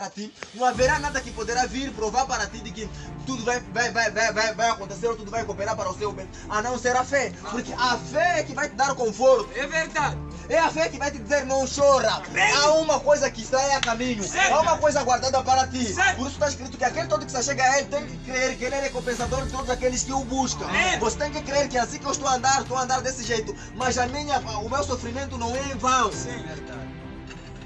para ti, não haverá nada que poderá vir provar para ti de que tudo vai acontecer ou tudo vai cooperar para o seu bem, a não ser a fé. Porque a fé é que vai te dar conforto. É verdade. É a fé que vai te dizer não chora. Há uma coisa que está a caminho. Há uma coisa guardada para ti. Por isso está escrito que aquele todo que se chega a ele tem que crer que ele é recompensador de todos aqueles que o buscam. Você tem que crer que assim que eu estou a andar desse jeito. Mas o meu sofrimento não é em vão. Sim, verdade.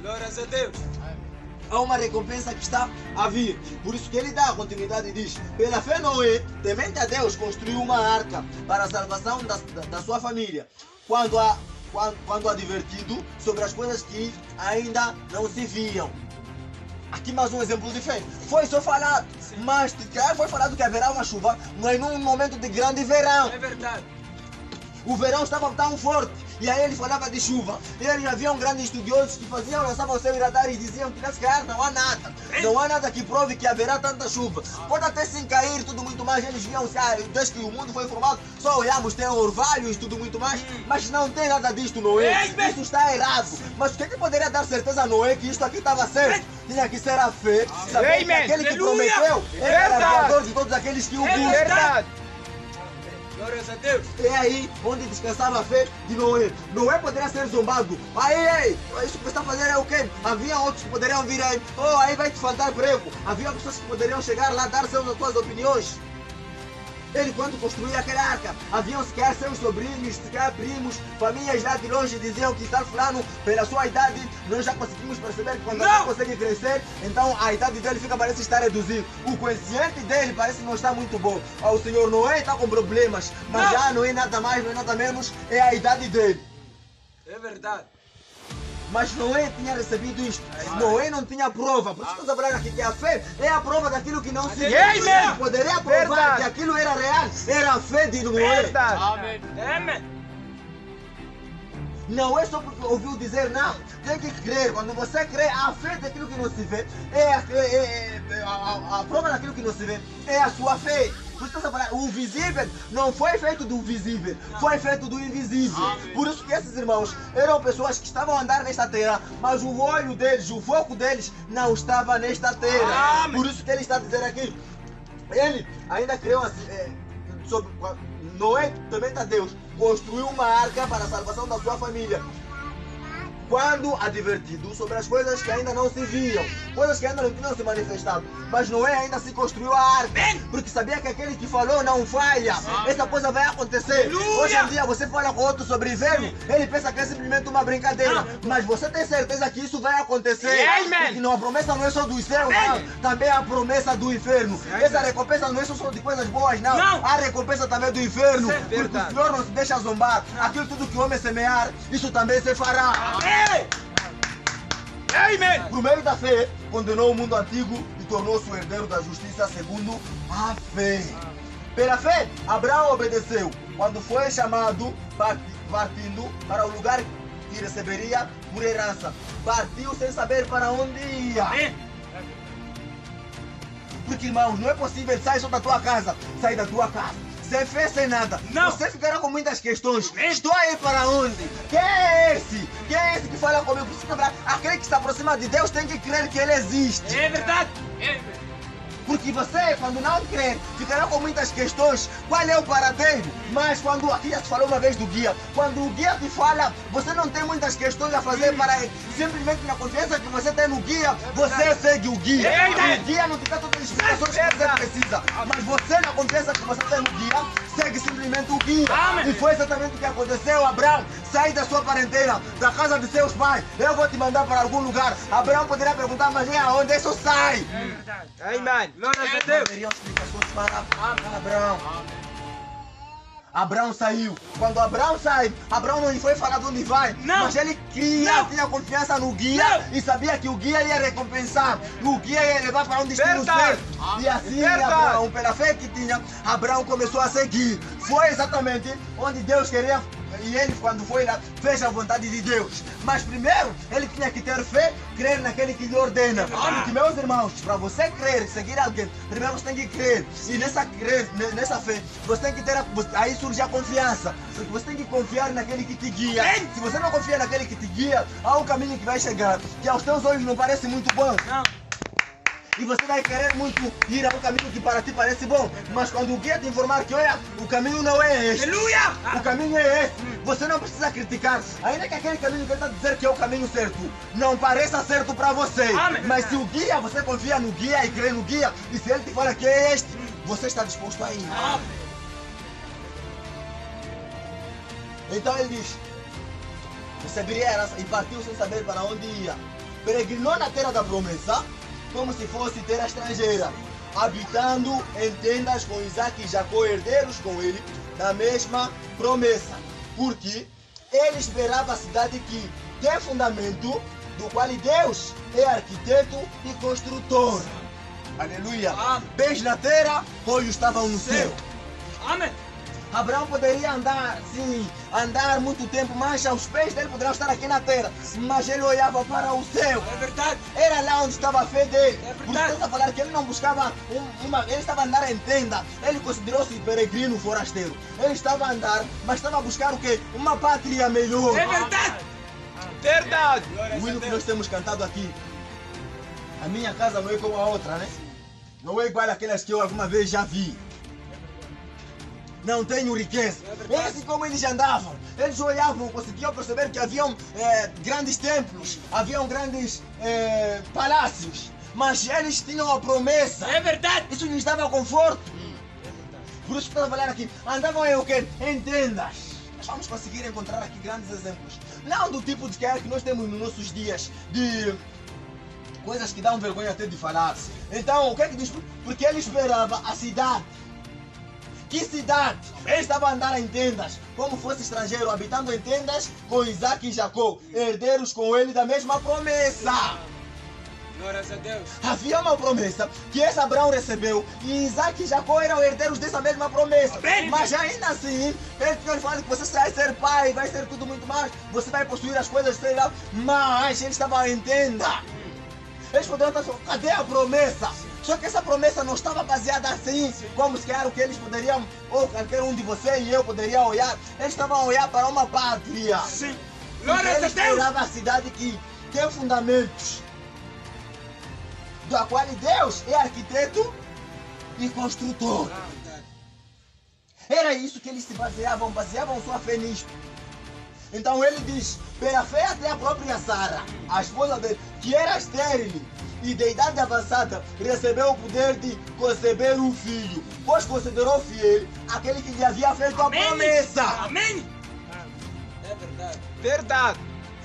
Glórias a Deus. Há uma recompensa que está a vir. Por isso que ele dá a continuidade e diz: pela fé Noé, temente a Deus, construiu uma arca para a salvação da sua família. Quando advertido sobre as coisas que ainda não se viam. Aqui mais um exemplo de fé. Foi só falado, mas foi falado que haverá uma chuva, não é num momento de grande verão. É verdade. O verão estava tão forte, e aí ele falava de chuva. E eles haviam grandes estudiosos que lançavam o seu radar e diziam que nesse cara não há nada. Não há nada que prove que haverá tanta chuva. Pode até sim cair tudo muito mais. Eles viam, desde que o mundo foi formado, só olhamos, tem orvalhos e tudo muito mais. Mas não tem nada disto, Noé. Isso está errado. Mas o que poderia dar certeza a Noé que isto aqui estava certo? Tinha que ser a fé. Saber que aquele que prometeu era o Criador de todos aqueles que o buscam. Glórias a Deus. É aí onde descansava a fé de Noé. Noé poderia ser zombado. Aí, isso que você está fazendo é o quê? Havia outros que poderiam vir aí. Aí vai te faltar emprego. Havia pessoas que poderiam chegar lá, dar suas opiniões. Ele, quando construía aquela arca, haviam sequer seus sobrinhos, sequer primos, famílias lá de longe diziam que tal fulano, pela sua idade, nós já conseguimos perceber que quando ele consegue crescer, então a idade dele parece estar reduzida. O consciente dele parece não estar muito bom. O senhor Noé está com problemas, mas já não é nada mais, não é nada menos, é a idade dele. É verdade. Mas Noé tinha recebido isto. Noé não tinha prova. Por isso que estamos falando aqui que a fé é a prova daquilo que não se vê. Poderia provar que aquilo era real. Era a fé de Noé. Amém. Não é só porque ouviu dizer, não. Tem que crer. Quando você crê, a fé daquilo que não se vê a prova daquilo que não se vê é a sua fé. Por isso que você fala, o visível não foi feito do visível, foi feito do invisível. Por isso que esses irmãos eram pessoas que estavam a andar nesta terra, mas o olho deles, o foco deles não estava nesta terra. Por isso que ele está a dizer aqui, ele ainda criou sobre Noé, temente a Deus, construiu uma arca para a salvação da sua família. Quando advertido sobre as coisas que ainda não se viam, coisas que ainda não tinham se manifestado, mas Noé ainda se construiu a arca, porque sabia que aquele que falou não falha. Essa coisa vai acontecer. Hoje em dia você fala com outro sobre inverno, ele pensa que é simplesmente uma brincadeira, mas você tem certeza que isso vai acontecer, porque não, a promessa não é só dos céus, não, também é a promessa do inferno. Essa recompensa não é só de coisas boas, não, a recompensa também é do inferno, porque o Senhor não se deixa zombar. Aquilo tudo que o homem semear, isso também se fará. Por meio da fé, condenou o mundo antigo e tornou-se o herdeiro da justiça segundo a fé. Pela fé, Abraão obedeceu quando foi chamado, partindo para o lugar que receberia por herança. Partiu sem saber para onde ia. Porque, irmãos, não é possível sair só da tua casa, sair da tua casa. Sem fé, sem nada. Não. Você ficará com muitas questões. Estou aí para onde? Quem é esse? Quem é esse que fala comigo? Aquele que se aproxima de Deus tem que crer que Ele existe. É verdade. Porque você, quando não crer, ficará com muitas questões. Qual é o paradeiro? Mas quando, aqui já se falou uma vez do guia, quando o guia te fala, você não tem muitas questões a fazer para ele. Simplesmente na confiança que você tem no guia, você segue o guia. O guia não te dá todas as explicações que você precisa. Mas você, na confiança que você tem no guia, segue simplesmente o guia. E foi exatamente o que aconteceu. Abraão, sai da sua parentela, da casa de seus pais. Eu vou te mandar para algum lugar. Abraão poderia perguntar, mas é aonde? Isso sai. Amém. Glórias a Deus. Haveriam explicações para Abraão. Abraão saiu. Quando Abraão sai, Abraão não lhe foi falar de onde vai. Mas ele tinha confiança no guia e sabia que o guia ia recompensar. O guia ia levar para um destino certo. E assim Abraão, pela fé que tinha, Abraão começou a seguir. Foi exatamente onde Deus queria. E ele, quando foi lá, fez a vontade de Deus. Mas primeiro, ele tinha que ter fé, crer naquele que lhe ordena. Porque, meus irmãos, para você crer, seguir alguém, primeiro você tem que crer. E nessa fé, você tem que ter. Aí surge a confiança. Porque você tem que confiar naquele que te guia. Se você não confia naquele que te guia, há um caminho que vai chegar, que aos teus olhos não parece muito bom. e você vai querer muito ir a um caminho que para ti parece bom, mas quando o guia te informar que olha, o caminho não é este, Aleluia! o caminho é esse, você não precisa criticar, ainda que aquele caminho que ele está a dizer que é o caminho certo, não pareça certo para você, Amém. mas se o guia, você confia no guia e crê no guia, e se ele te fala que é este, você está disposto a ir. Amém. Então ele diz, receberia a herança e partiu sem saber para onde ia. Peregrinou na terra da promessa, como se fosse terra estrangeira, habitando em tendas com Isaac e Jacó, herdeiros com ele da mesma promessa. Porque ele esperava a cidade que tem fundamento, do qual Deus é arquiteto e construtor. Aleluia! Amém. Pés na terra, olhos estavam no céu. Amém. Abraão poderia andar, sim, andar muito tempo, mas aos pés dele poderiam estar aqui na terra. Mas ele olhava para o céu. É verdade. Era lá onde estava a fé dele. É Por verdade. isso está a falar que ele não buscava ele estava a andar em tenda. Ele considerou-se peregrino, forasteiro. Ele estava a andar, mas estava a buscar o quê? Uma pátria melhor. É verdade. Verdade. O hino que nós temos cantado aqui. A minha casa não é como a outra, né? Não é igual àquelas que eu alguma vez já vi. Não tenho riqueza. É assim como eles andavam. Eles olhavam, conseguiam perceber que haviam grandes templos, haviam grandes palácios. Mas eles tinham a promessa. É verdade. Isso lhes dava conforto. Por isso que estou a falar aqui. Andavam em o quê? Em tendas. Nós vamos conseguir encontrar aqui grandes exemplos. Não do tipo de que nós temos nos nossos dias. De coisas que dão vergonha até de falar. Então, o que é que diz? Porque ele esperava a cidade. Que cidade? Ele estava a andar em tendas, como fosse estrangeiro, habitando em tendas com Isaac e Jacó, herdeiros com ele da mesma promessa. Glórias a Deus. Havia uma promessa que esse Abraão recebeu e Isaac e Jacó eram herdeiros dessa mesma promessa. Amém. Mas ainda assim, ele tinha falado que você vai ser pai, vai ser tudo muito mais, você vai possuir as coisas, sei lá, mas ele estava em tenda. Eles poderiam estar falando, cadê a promessa? Só que essa promessa não estava baseada assim, como se era o que eles poderiam, ou qualquer um de vocês e eu poderia olhar. Eles estavam a olhar para uma pátria. Sim. Porque Glórias a eles Deus. esperavam a cidade que tem fundamentos, da qual Deus é arquiteto e construtor. Era isso que eles se baseavam sua fé nisto. Então ele diz, pela fé até a própria Sara, a esposa dele, que era estéril e de idade avançada, recebeu o poder de conceber um filho, pois considerou fiel aquele que lhe havia feito a promessa. Amém. É verdade. Verdade.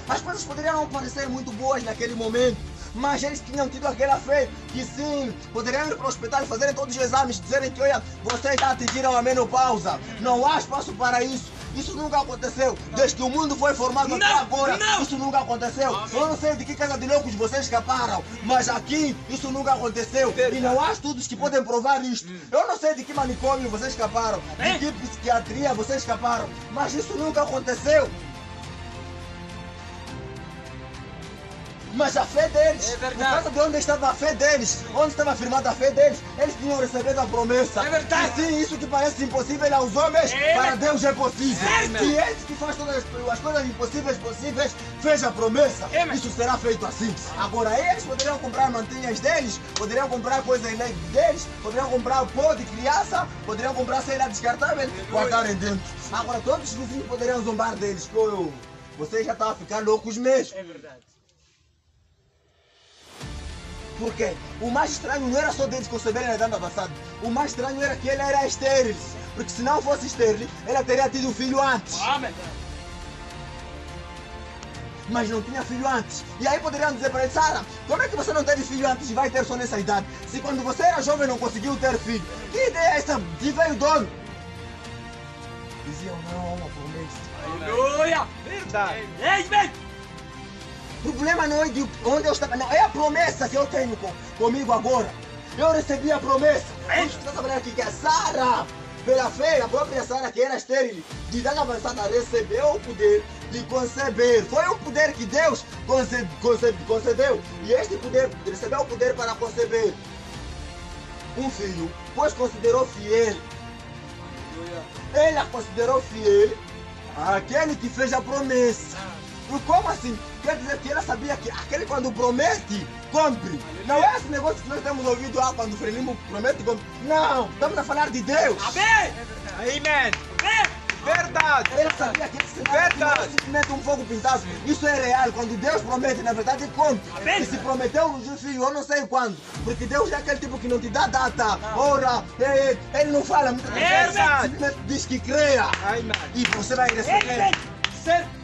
As coisas poderiam não parecer muito boas naquele momento, mas eles tinham tido aquela fé que sim, poderiam ir para o hospital e fazerem todos os exames, dizerem que olha, vocês já atingiram a menopausa, não há espaço para isso. Isso nunca aconteceu, desde que o mundo foi formado até agora, isso nunca aconteceu. Eu não sei de que casa de loucos vocês escaparam, mas aqui isso nunca aconteceu. E não há estudos que podem provar isto. Eu não sei de que manicômio vocês escaparam, de que psiquiatria vocês escaparam, mas isso nunca aconteceu. Mas a fé deles, É por verdade. causa de onde estava a fé deles, onde estava firmada a fé deles, eles tinham recebido a promessa. É verdade. E sim, isso que parece impossível aos homens, É. para Deus é possível. Certo. E esse que faz todas as coisas impossíveis possíveis, fez a promessa. É, mas- Isso será feito assim. Agora eles poderiam comprar mantinhas deles, poderiam comprar coisas deles, poderiam comprar pó de criança, poderiam comprar cera descartável, guardarem dentro. Agora todos os vizinhos poderiam zombar deles. Pô, vocês já estão a ficar loucos mesmo. É verdade. Porque o mais estranho não era só deles conceberem na idade avançada. O mais estranho era que ele era estéril. Porque se não fosse estéril, ela teria tido um filho antes. Amém. Mas não tinha filho antes. E aí poderiam dizer para ele, Sara, como é que você não teve filho antes e vai ter só nessa idade? Se quando você era jovem não conseguiu ter filho. Que ideia é essa? De veio dono. Diziam, não, é uma promessa. Aleluia. Verdade. Ei, vem. O problema não é de onde eu estava, não, é a promessa que eu tenho comigo agora. Eu recebi a promessa. Você está trabalhando aqui que a Sara, pela fé, a própria Sara que era estéril, de idade avançada, recebeu o poder de conceber. Foi um poder que Deus concedeu. E este poder, recebeu o poder para conceber um filho, pois considerou fiel. Ela considerou fiel aquele que fez a promessa. E como assim? Quer dizer que ela sabia que aquele quando promete, cumpre. Não é esse negócio que nós temos ouvido quando o Frelimo promete, cumpre. Não, estamos a falar de Deus. Amém! Amen. Amém! Verdade. Ela sabia que esse cenário não é simplesmente um fogo pintado. Isso é real. Quando Deus promete, na verdade, cumpre. Amém. E se prometeu o filho, eu não sei quando. Porque Deus é aquele tipo que não te dá data, hora. Ele não fala muitas vezes. Verdade. Simplesmente diz que creia. Amen. E você vai receber. Certo!